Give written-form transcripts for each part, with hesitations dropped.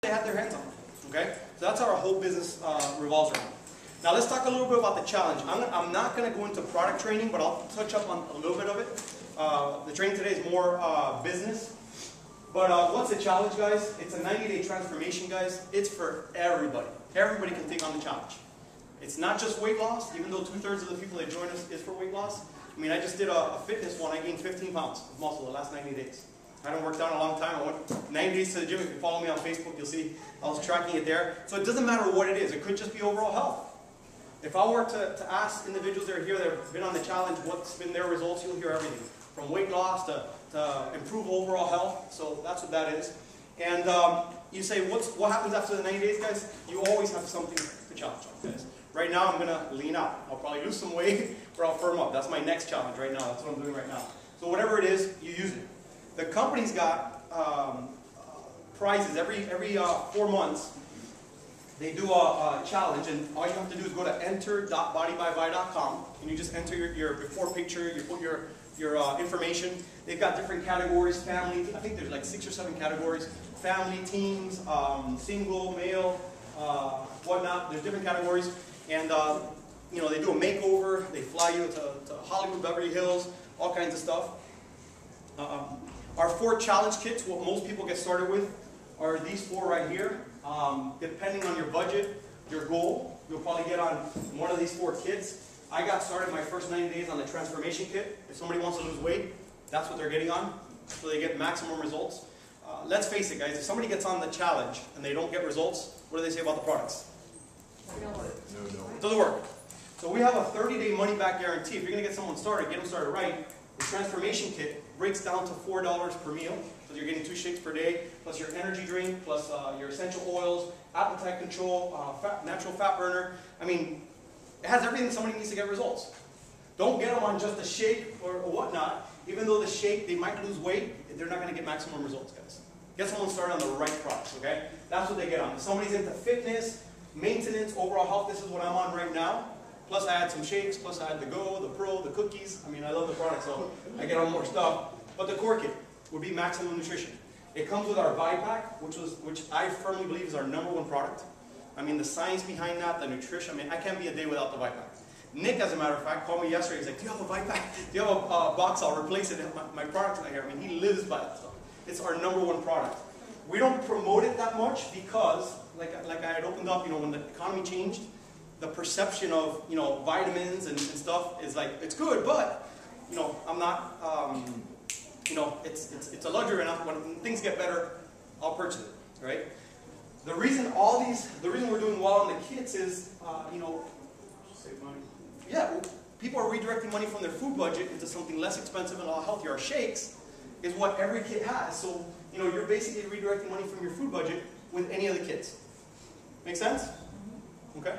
they had their hands on. Okay? So that's how our whole business revolves around. Now let's talk a little bit about the challenge. I'm not going to go into product training, but I'll touch up on a little bit of it. The training today is more business. But what's the challenge, guys? It's a 90-day transformation, guys. It's for everybody. Everybody can take on the challenge. It's not just weight loss, even though 2/3 of the people that join us is for weight loss. I mean, I just did a fitness one. I gained 15 pounds of muscle the last 90 days. I haven't worked out in a long time. I went 90 days to the gym. If you follow me on Facebook, you'll see I was tracking it there. So it doesn't matter what it is. It could just be overall health. If I were to ask individuals that are here that have been on the challenge what's been their results, you'll hear everything. From weight loss to improve overall health. So that's what that is. And you say, what happens after the 90 days, guys? You always have something to challenge on, guys. Right now, I'm going to lean out. I'll probably lose some weight or I'll firm up. That's my next challenge right now. That's what I'm doing right now. So whatever it is, you use it. The company's got prizes every 4 months. They do a challenge, and all you have to do is go to enter.bodybyvi.com, and you just enter your before picture, you put your information. They've got different categories, family, I think there's like 6 or 7 categories, family, teens, single, male, whatnot, there's different categories, and you know, they do a makeover, they fly you to Hollywood, Beverly Hills, all kinds of stuff. Our 4 challenge kits, what most people get started with, are these 4 right here. Depending on your budget, your goal, you'll probably get on one of these 4 kits. I got started my first 90 days on the transformation kit. If somebody wants to lose weight, that's what they're getting on, so they get maximum results. Let's face it, guys, if somebody gets on the challenge and they don't get results, what do they say about the products? It doesn't work. So we have a 30-day money-back guarantee. If you're going to get someone started, get them started right. The transformation kit breaks down to $4 per meal. So you're getting 2 shakes per day, plus your energy drink, plus your essential oils, appetite control, natural fat burner. I mean, it has everything somebody needs to get results. Don't get them on just a shake or whatnot. Even though the shake, they might lose weight, they're not going to get maximum results, guys. Get someone started on the right products, okay? That's what they get on. If somebody's into fitness, maintenance, overall health, this is what I'm on right now. Plus I had some shakes, plus I had the Go, the Pro, the cookies. I mean, I love the product, so I get on more stuff. But the core kit would be maximum nutrition. It comes with our ViPack, which I firmly believe is our #1 product. I mean, the science behind that, the nutrition, I mean, I can't be a day without the ViPack. Nick, as a matter of fact, called me yesterday. He's like, do you have a ViPack? Do you have a box? I'll replace it. My product's not here. I mean, he lives by that stuff. It's our #1 product. We don't promote it that much because, like I had opened up, you know, when the economy changed, the perception of, you know, vitamins and stuff is like, it's good, but, you know, I'm not, you know, it's a luxury, and when things get better, I'll purchase it, right? The reason we're doing well in the kits is, you know, save money. Yeah, people are redirecting money from their food budget into something less expensive and a lot healthier. Our shakes is what every kit has, so, you know, you're basically redirecting money from your food budget with any of the kits. Make sense? Okay?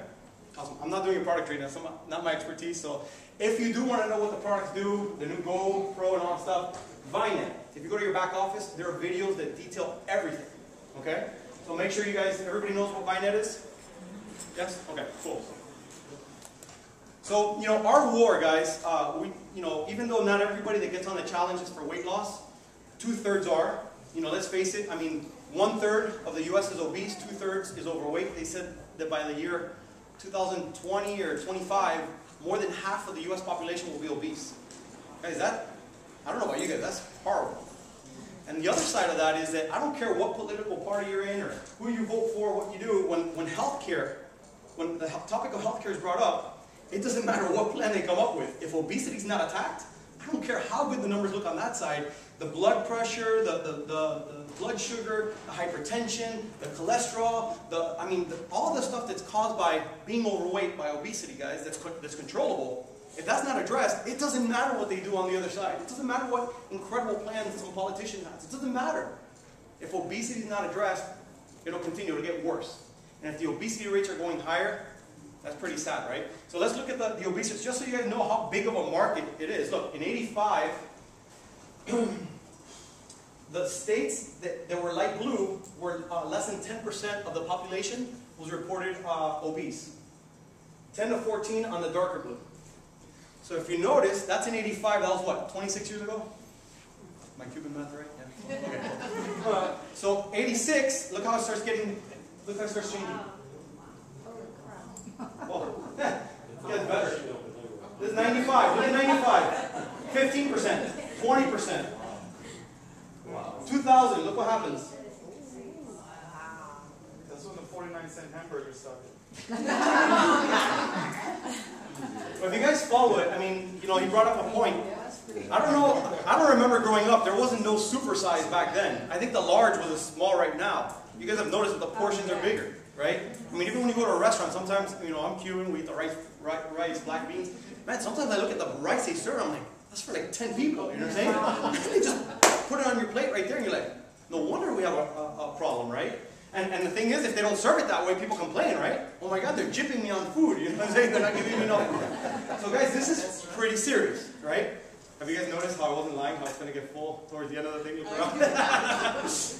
Awesome. I'm not doing a product training, that's not my expertise, so if you do want to know what the products do, the new Go, Pro, and all that stuff, Vinet. If you go to your back office, there are videos that detail everything. Okay? So make sure you guys, everybody knows what Vinet is? Yes? Okay, cool. So, you know, our war, guys, you know, even though not everybody that gets on the challenge is for weight loss, 2/3 are. You know, let's face it, I mean, 1/3 of the U.S. is obese, 2/3 is overweight. They said that by the year 2020 or 25, more than half of the U.S. population will be obese. Guys, I don't know about you guys, that's horrible. And the other side of that is that I don't care what political party you're in or who you vote for, what you do, when the topic of healthcare is brought up, it doesn't matter what plan they come up with. If obesity is not attacked, I don't care how good the numbers look on that side. The blood pressure, the blood sugar, the hypertension, the cholesterol, all the stuff that's caused by being overweight, by obesity, guys, that's controllable. If that's not addressed, it doesn't matter what they do on the other side. It doesn't matter what incredible plans some politician has. It doesn't matter. If obesity is not addressed, it'll continue to get worse. And if the obesity rates are going higher, that's pretty sad, right? So let's look at the obesity, just so you guys know how big of a market it is. Look, in '85, the states that were light blue were less than 10% of the population was reported obese. 10 to 14 on the darker blue. So if you notice, that's in '85, that was what, 26 years ago? My Cuban math right? Yeah, Okay. So 86, look how it starts getting, look how it starts changing. Oh, it gets better. This is 95, look at 95. 15%, 20%. 2000, look what happens. That's when the 49-cent hamburger started. Well, if you guys follow it, I mean, you know, he brought up a point. I don't know, I don't remember growing up, there wasn't no supersize back then. I think the large was a small right now. You guys have noticed that the portions are bigger, right? I mean, even when you go to a restaurant, sometimes, you know, I'm Cuban, we eat the rice, black beans. Man, sometimes I look at the rice they serve, I'm like, that's for like 10 people, you know what I'm saying? They just put it on your plate right there, and you're like, no wonder we have a problem, right? And the thing is, if they don't serve it that way, people complain, right? Oh my God, they're jipping me on food, you know what I'm saying? They're not giving me enough food. So guys, this is pretty serious, right? Have you guys noticed how I wasn't lying, how it's going to get full towards the end of the thing you put on?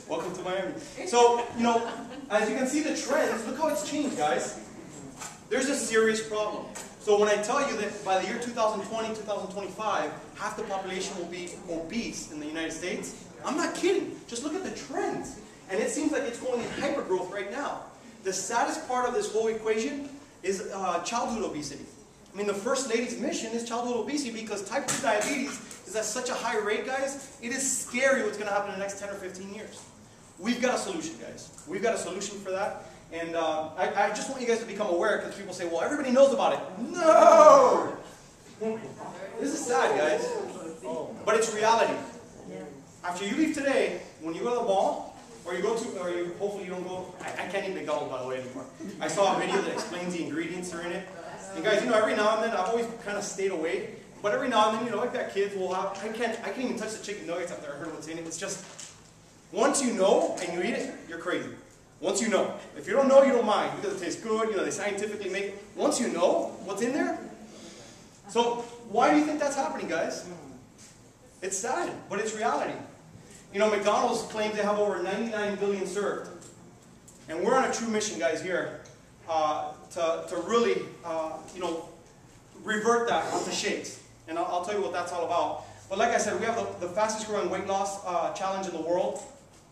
Welcome to Miami. So, you know, as you can see the trends, look how it's changed, guys. There's a serious problem. So when I tell you that by the year 2020, 2025, half the population will be obese in the United States, I'm not kidding. Just look at the trends. And it seems like it's going in hypergrowth right now. The saddest part of this whole equation is childhood obesity. I mean, the First Lady's mission is childhood obesity because type 2 diabetes is at such a high rate, guys. It is scary what's going to happen in the next 10 or 15 years. We've got a solution, guys. We've got a solution for that. And I just want you guys to become aware because people say, well, everybody knows about it. No! This is sad, guys. But it's reality. After you leave today, when you go to the mall, or you go to, or you, hopefully you don't go, I can't eat McDonald's by the way anymore. I saw a video that explains the ingredients that are in it. And guys, you know, every now and then, I've always kind of stayed away. But every now and then, you know, I've got kids, well, I can't even touch the chicken nuggets after I heard what's in it. It's just, once you know and you eat it, you're crazy. Once you know. If you don't know, you don't mind because it tastes good, you know, they scientifically make it. Once you know what's in there. So, why do you think that's happening, guys? It's sad, but it's reality. You know, McDonald's claims they have over 99 billion served. And we're on a true mission, guys, here to really, you know, revert that onto shakes. And I'll tell you what that's all about. But like I said, we have the fastest growing weight loss challenge in the world.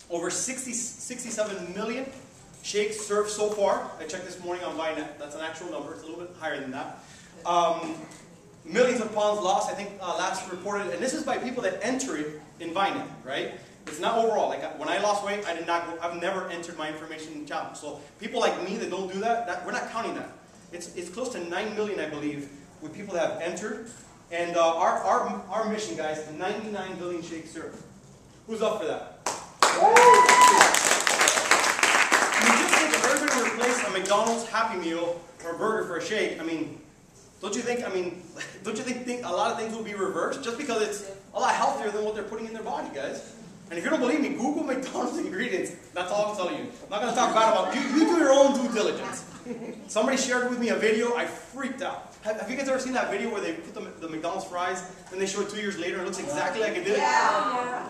Over 67 million shakes served so far. I checked this morning on Vinet. That's an actual number. It's a little bit higher than that. Millions of pounds lost, I think, last reported. And this is by people that enter it in Vinet, right? It's not overall. Like when I lost weight, I did not go, I've never entered my information in the challenge. So people like me that don't do that, we're not counting that. It's close to 9 million, I believe, with people that have entered. And our mission, guys, 99 billion shakes served. Who's up for that? I mean, just think if everybody would replace a McDonald's Happy Meal or a burger for a shake, I mean, don't you think a lot of things will be reversed just because it's a lot healthier than what they're putting in their body, guys? And if you don't believe me, Google McDonald's ingredients. That's all I'm telling you. I'm not going to talk bad about you. You do your own due diligence. Somebody shared with me a video. I freaked out. Have you guys ever seen that video where they put the McDonald's fries and they show it 2 years later and it looks exactly like it did? Yeah.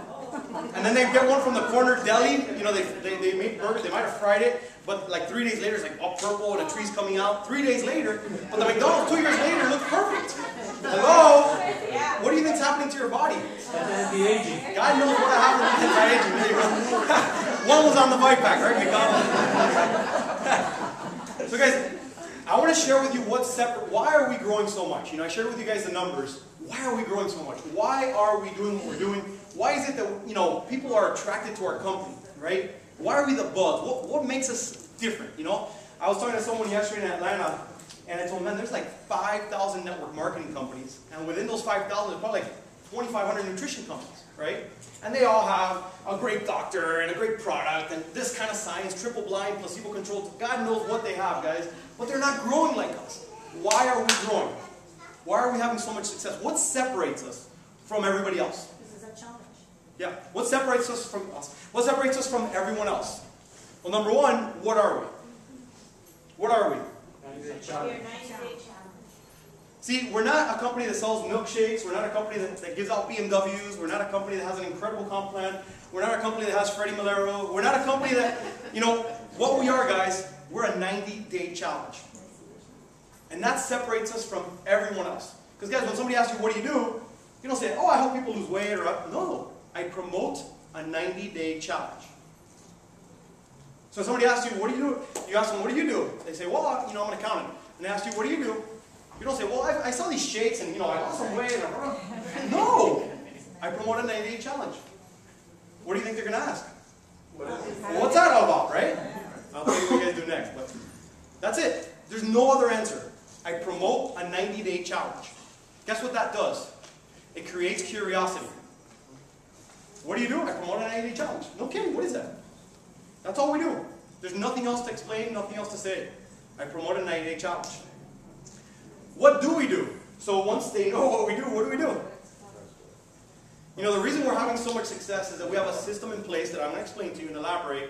And then they get one from the corner deli. You know, they made burgers. They might have fried it, but like 3 days later, it's like all purple and a tree's coming out. 3 days later, but the McDonald's 2 years later looks perfect. Hello? What do you think's happening to your body? Anti-aging. God knows what happened with anti-aging. There you go. One was on the bike pack, right? McDonald's. So guys, I want to share with you what's separate. Why are we growing so much? You know, I shared with you guys the numbers. Why are we growing so much? Why are we doing what we're doing? Why is it that, you know, people are attracted to our company, right? Why are we the buzz? What makes us different, you know? I was talking to someone yesterday in Atlanta, and I told them, man, there's like 5,000 network marketing companies, and within those 5,000, there's probably like 2,500 nutrition companies, right? And they all have a great doctor and a great product and this kind of science, triple blind, placebo controlled. God knows what they have, guys. But they're not growing like us. Why are we growing? Why are we having so much success? What separates us from everybody else? This is a challenge. Yeah. What separates us from us? What separates us from everyone else? Well, number one, what are we? What are we? We're 90-day challenge. See, we're not a company that sells milkshakes. We're not a company that gives out BMWs. We're not a company that has an incredible comp plan. We're not a company that has Freddy Melero. We're not a company that, you know, what we are, guys, we're a 90-day challenge. And that separates us from everyone else. Because, guys, when somebody asks you, what do? You don't say, oh, I help people lose weight. Or no, I promote a 90-day challenge. So somebody asks you, what do you do? You ask them, what do you do? They say, well, I'm an accountant. And they ask you, what do you do? You don't say, well, I saw these shakes and, I lost some weight. No! I promote a 90-day challenge. What do you think they're going to ask? Well, what's that all about, right? I'll tell you what you guys do next. But that's it. There's no other answer. I promote a 90-day challenge. Guess what that does? It creates curiosity. What do you do? I promote a 90-day challenge. No kidding, what is that? That's all we do. There's nothing else to explain, nothing else to say. I promote a 90-day challenge. What do we do? So once they know what we do, what do we do? The reason we're having so much success is that we have a system in place that I'm going to explain to you and elaborate,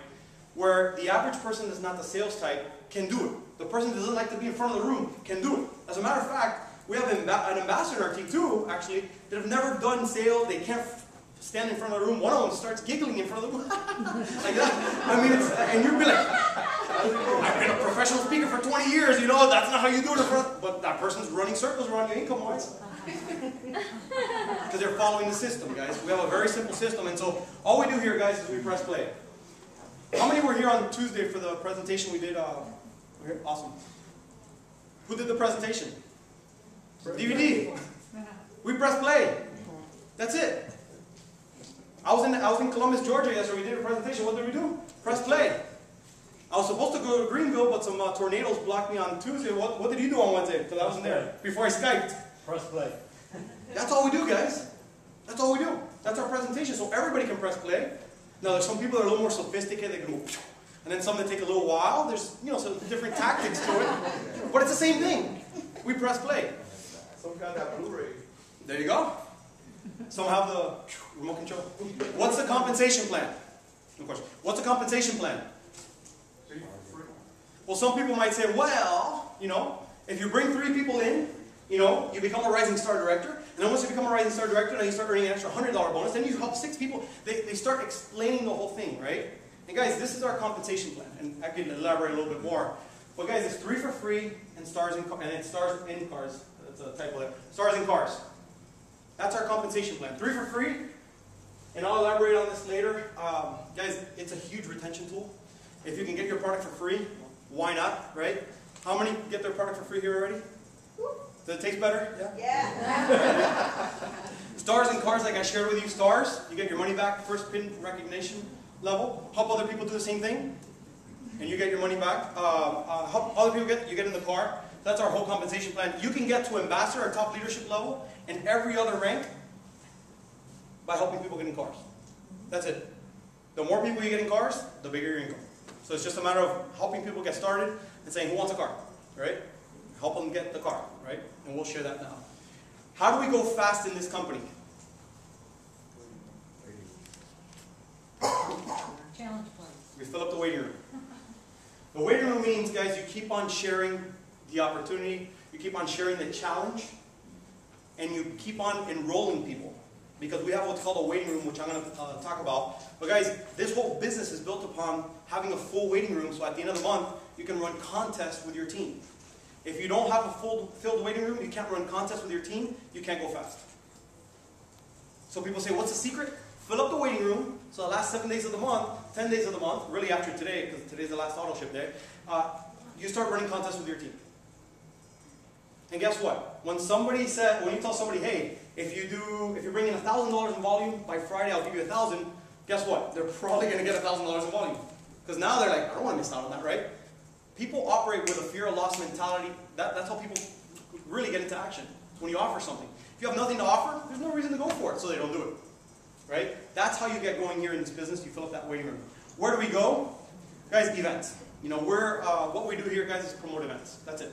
where the average person that's not the sales type can do it. The person that doesn't like to be in front of the room can do it. As a matter of fact, we have an ambassador in our team too, actually, that have never done sales. They can't stand in front of the room. One of them starts giggling in front of the room. Like that. And you'd be like, I've been a professional speaker for 20 years, that's not how you do it in front. But that person's running circles around you income-wise. Because they're following the system, guys. We have a very simple system, and so all we do here, guys, is we press play. How many were here on Tuesday for the presentation we did? Awesome. Who did the presentation? DVD. We press play. That's it. I was in Columbus, Georgia yesterday. We did a presentation. What did we do? Press play. I was supposed to go to Greenville, but some tornadoes blocked me on Tuesday. What did you do on Wednesday? Because I wasn't there. Before I Skyped. Press play. That's all we do, guys. That's all we do. That's our presentation. So everybody can press play. Now, there's some people that are a little more sophisticated. They can go, and then some that take a little while. There's, some different tactics to it. But it's the same thing. We press play. Some got that Blu-ray. There you go. Some have the remote control. What's the compensation plan? Of course. What's the compensation plan? Well, some people might say, well, if you bring 3 people in, you become a Rising Star Director. And then once you become a Rising Star Director, now you start earning an extra $100 bonus. Then you help 6 people. They start explaining the whole thing, right? And guys, this is our compensation plan. And I can elaborate a little bit more. But guys, it's 3 for free and stars in cars. That's a typo there. Stars in cars. That's our compensation plan. 3 for free. And I'll elaborate on this later. Guys, it's a huge retention tool. If you can get your product for free, why not, right? How many get their product for free here already? Does it taste better? Yeah. Stars and cars, like I shared with you, stars, you get your money back, first pin recognition level. Help other people do the same thing, and you get your money back. Help other people you get in the car. That's our whole compensation plan. You can get to ambassador or top leadership level and every other rank by helping people get in cars. That's it. The more people you get in cars, the bigger your income. So it's just a matter of helping people get started and saying, who wants a car, right? Help them get the car, right? And we'll share that now. How do we go fast in this company? Challenge plan. We fill up the waiting room. The waiting room means, guys, you keep on sharing the opportunity, you keep on sharing the challenge, and you keep on enrolling people. Because we have what's called a waiting room, which I'm going to talk about. But guys, this whole business is built upon having a full waiting room, so at the end of the month, you can run contests with your team. If you don't have a filled waiting room, you can't run contests with your team, you can't go fast. So people say, what's the secret? Fill up the waiting room, so the last 7 days of the month, 10 days of the month, really after today, because today's the last auto ship day, you start running contests with your team. And guess what? When you tell somebody, hey, if you bring in $1,000 in volume, by Friday I'll give you 1,000, guess what? They're probably going to get $1,000 in volume. Because now they're like, I don't want to miss out on that, right? People operate with a fear of loss mentality. That's how people really get into action. When you offer something. If you have nothing to offer, there's no reason to go for it, so they don't do it. Right? That's how you get going here in this business. You fill up that waiting room. Where do we go? Guys, events. What we do here, guys, is promote events. That's it.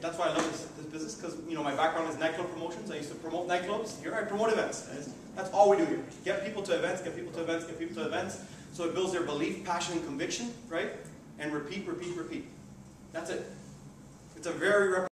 That's why I love this business, because my background is nightclub promotions. I used to promote nightclubs. Here I promote events. That's all we do here. Get people to events, get people to events, get people to events. So it builds their belief, passion, and conviction, right? And repeat, repeat, repeat. That's it. It's a very